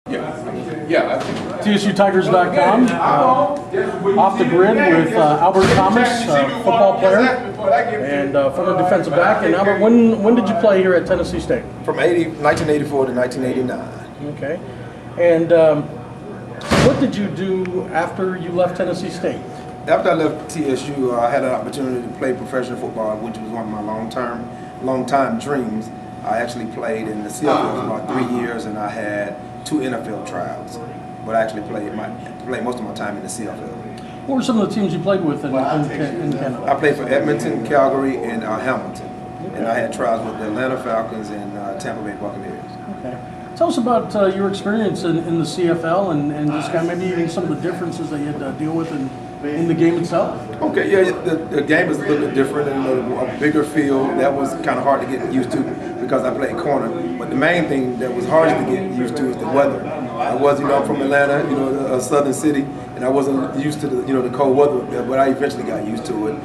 Yeah, I think TSUTigers.com. Off the grid with Albert Thomas, football player and former defensive back. And Albert, when did you play here at Tennessee State? From 1984 to 1989. Okay. And what did you do after you left Tennessee State? After I left TSU, I had an opportunity to play professional football, which was one of my long-time dreams. I actually played in the CFL for about 3 years, and I had 2 NFL tryouts. But I actually played most of my time in the CFL. What were some of the teams you played with in Canada? I played for Edmonton, Calgary, and Hamilton. And I had trials with the Atlanta Falcons and Tampa Bay Buccaneers. Okay. Tell us about your experience in the CFL and just kind of maybe even some of the differences that you had to deal with in the game itself. Okay, yeah, the game is a little bit different, and a bigger field. That was kind of hard to get used to because I played corner. But the main thing that was hard to get used to is the weather. I was, I'm from Atlanta, a southern city, and I wasn't used to the cold weather up there. But I eventually got used to it.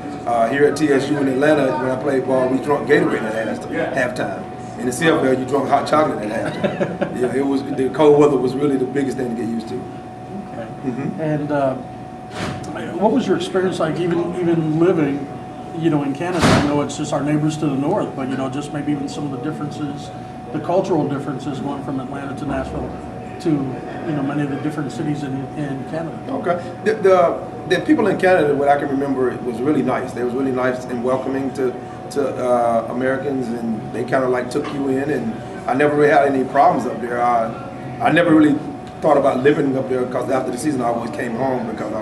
Here at TSU in Atlanta, when I played ball, we drunk Gatorade at halftime. In the CFL, you drunk hot chocolate at halftime. Yeah, it was the cold weather was really the biggest thing to get used to. Okay. Mm-hmm. And what was your experience like, even living, in Canada? I know it's just our neighbors to the north, but just maybe even some of the differences, the cultural differences, going from Atlanta to Nashville to many of the different cities in Canada. Okay. The people in Canada, what I can remember, it was really nice. They was really nice and welcoming to Americans, and they kind of like took you in. And I never really had any problems up there. I never really thought about living up there because after the season I always came home because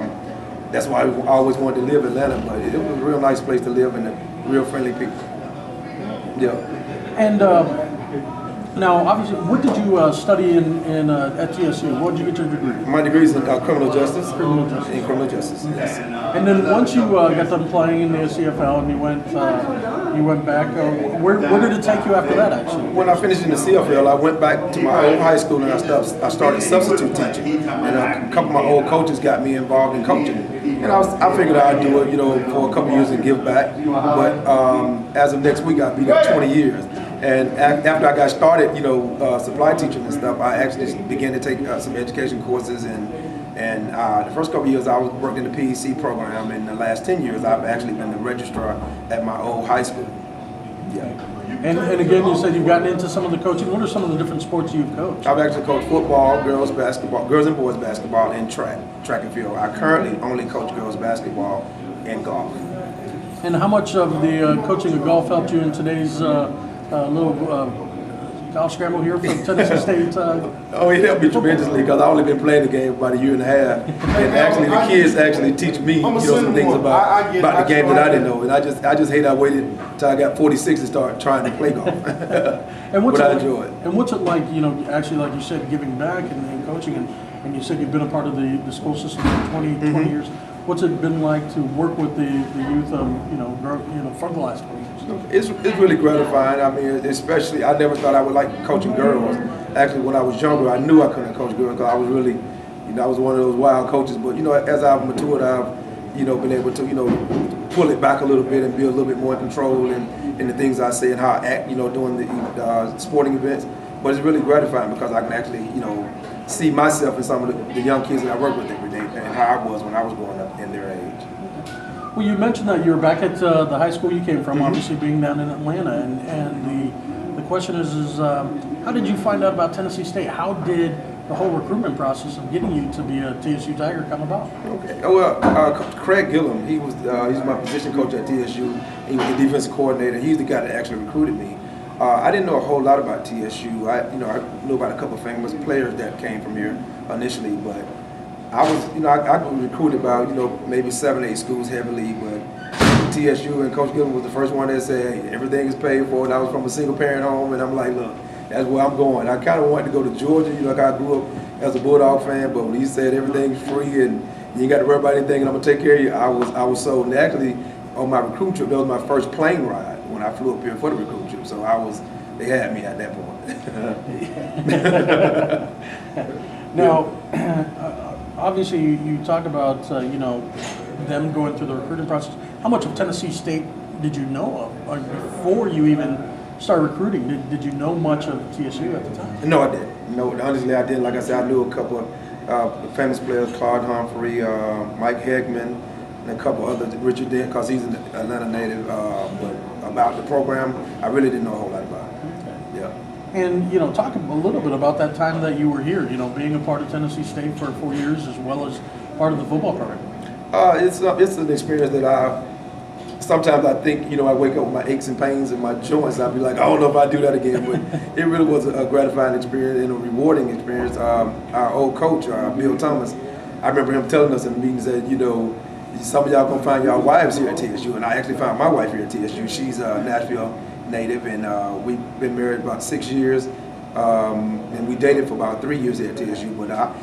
that's why I always wanted to live in Atlanta. But it was a real nice place to live and real friendly people. Yeah. And now, obviously, what did you study at TSU? What did you get your degree? My degree is in criminal justice. Criminal justice. In criminal justice, yes. And then once you got done playing in the CFL and you went back, where did it take you after that, actually? When I finished in the CFL, I went back to my old high school and I started substitute teaching. And a couple of my old coaches got me involved in coaching. And I figured I'd do it, for a couple of years and give back. But as of next week, I'll be there 20 years. And after I got started, supply teaching and stuff, I actually began to take some education courses. And the first couple of years, I was working in the PEC program. And the last 10 years, I've actually been the registrar at my old high school. Yeah. And again, you said you've gotten into some of the coaching. What are some of the different sports you've coached? I've actually coached football, girls and boys basketball, and track and field. I currently only coach girls basketball and golf. And how much of the coaching of golf helped you in today's little golf scramble here from Tennessee State? Oh, it helped me tremendously because I've only been playing the game about a year and a half, and actually the kids actually teach me some things about the game that I didn't know, and I just hate I waited till I got 46 to start trying to play golf. And what's but I enjoy it. And what's it like, actually, like you said, giving back and coaching, and you said you've been a part of the school system for 20 years. What's it been like to work with the youth, for the last 20 years? It's really gratifying. I mean, especially, I never thought I would like coaching girls. Actually, when I was younger, I knew I couldn't coach girls because I was really, I was one of those wild coaches. But, as I've matured, I've, been able to, pull it back a little bit and be a little bit more in control in the things I say and how I act, during the sporting events. But it's really gratifying because I can actually, see myself in some of the young kids that I work with every day and how I was when I was growing up in their age. Well, you mentioned that you were back at the high school you came from, obviously being down in Atlanta, and the question is how did you find out about Tennessee State? How did the whole recruitment process of getting you to be a TSU Tiger come about? Okay. Well, Craig Gillum, he's my position coach at TSU. He was the defensive coordinator. He's the guy that actually recruited me. I didn't know a whole lot about TSU. I knew about a couple of famous players that came from here initially, but I was, I was recruited by, maybe 7 or 8 schools heavily, but TSU and Coach Gillum was the first one that said, hey, everything is paid for, and I was from a single parent home, and I'm like, look, that's where I'm going. I kind of wanted to go to Georgia, I grew up as a Bulldog fan, but when he said everything's free and you ain't got to worry about anything and I'm going to take care of you, I was sold. And actually, on my recruit trip, that was my first plane ride when I flew up here for the recruit trip, so they had me at that point. Now, obviously, you talk about them going through the recruiting process. How much of Tennessee State did you know of before you even started recruiting? Did you know much of TSU at the time? No, I didn't. No, honestly, I didn't. Like I said, I knew a couple of famous players, Claude Humphrey, Mike Hegman, and a couple others, Richard Dent, because he's an Atlanta native. But about the program, I really didn't know a whole lot about it. Okay. Yeah. And, talk a little bit about that time that you were here, being a part of Tennessee State for 4 years as well as part of the football program. It's an experience that sometimes I think, I wake up with my aches and pains and my joints. I'll be like, I don't know if I do that again. But it really was a gratifying experience and a rewarding experience. Our old coach, Bill Thomas, I remember him telling us in the meetings that, some of y'all gonna find y'all wives here at TSU. And I actually found my wife here at TSU. She's a Nashville native, and we've been married about 6 years. And we dated for about 3 years here at TSU. But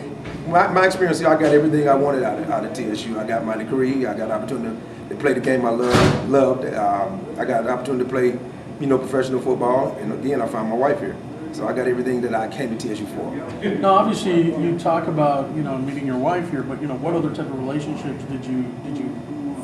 my experience here, I got everything I wanted out of TSU. I got my degree. I got an opportunity to play the game I loved. I got an opportunity to play, professional football. And again, I found my wife here. So I got everything that I came to TSU for. Now, obviously, you talk about meeting your wife here, but what other type of relationships did you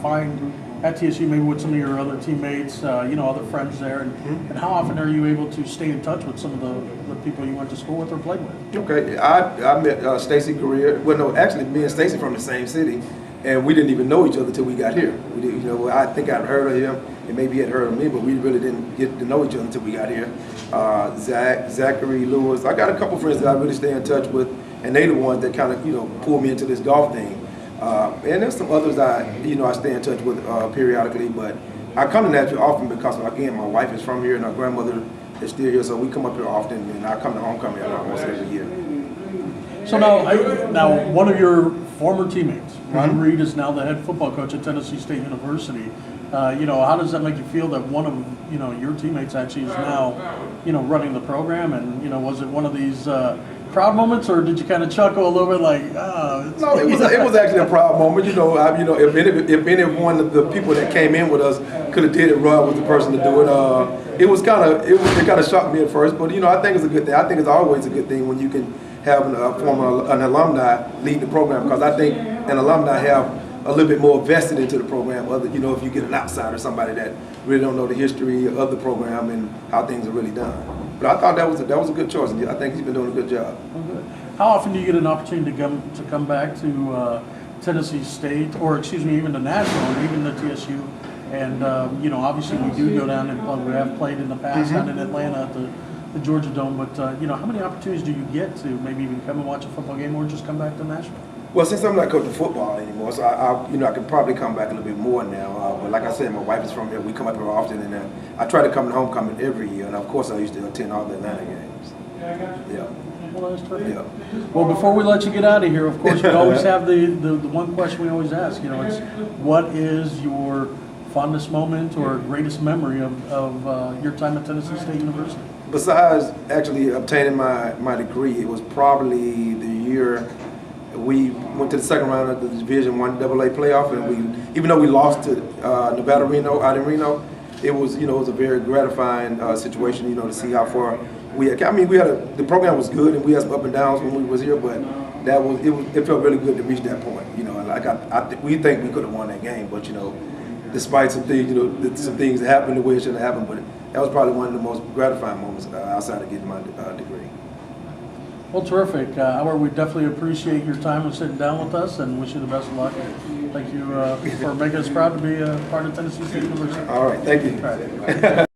find at TSU? Maybe with some of your other teammates, other friends there, and how often are you able to stay in touch with some of the people you went to school with or played with? Okay, I met Stacy Greer. Well, no, actually, me and Stacy from the same city, and we didn't even know each other till we got here. We did, I think I'd heard of him, and maybe he had heard of me, but we really didn't get to know each other until we got here. Zachary Lewis. I got a couple friends that I really stay in touch with, and they the ones that kind of pulled me into this golf thing. And there's some others I stay in touch with periodically, but I come to Nashville often because, again, my wife is from here and her grandmother is still here, so we come up here often, and I come to homecoming almost every year. So now one of your former teammates, Ron Reed, is now the head football coach at Tennessee State University. How does that make you feel that one of your teammates actually is now running the program? And was it one of these proud moments, or did you kind of chuckle a little bit like, No, it was actually a proud moment. If any one of the people that came in with us could have did it, Rod was the person to do it. It kind of shocked me at first, but I think it's a good thing. I think it's always a good thing when you can have an alumni lead the program, because I think an alumni have a little bit more vested into the program. If you get an outsider, somebody that really don't know the history of the program and how things are really done. But I thought that was a good choice. I think he's been doing a good job. Okay. How often do you get an opportunity to come back to Tennessee State, or even to Nashville, or even to TSU? And obviously we do go down and play. We have played in the past down in Atlanta at the Georgia Dome. But how many opportunities do you get to maybe even come and watch a football game, or just come back to Nashville? Well, since I'm not coaching football anymore, so I can probably come back a little bit more now. But like I said, my wife is from here. We come up here often, and I try to come to homecoming every year. And of course, I used to attend all the Atlanta games. Yeah. Well, that's terrific. Yeah. Well, before we let you get out of here, of course, we always have the one question we always ask. It's what is your fondest moment or greatest memory of your time at Tennessee State University? Besides actually obtaining my degree, it was probably the year we went to the second round of the Division I AA playoff, and even though we lost to Nevada Reno out in Reno, it was it was a very gratifying situation to see how far we had. The program was good, and we had some up and downs when we was here, but it felt really good to reach that point. We think we could have won that game, but despite some things some things that happened the way it should have happened, but that was probably one of the most gratifying moments outside of getting my degree. Well, terrific. Howard, we definitely appreciate your time and sitting down with us, and wish you the best of luck. Thank you for making us proud to be a part of Tennessee State University. All right, thank you. All right.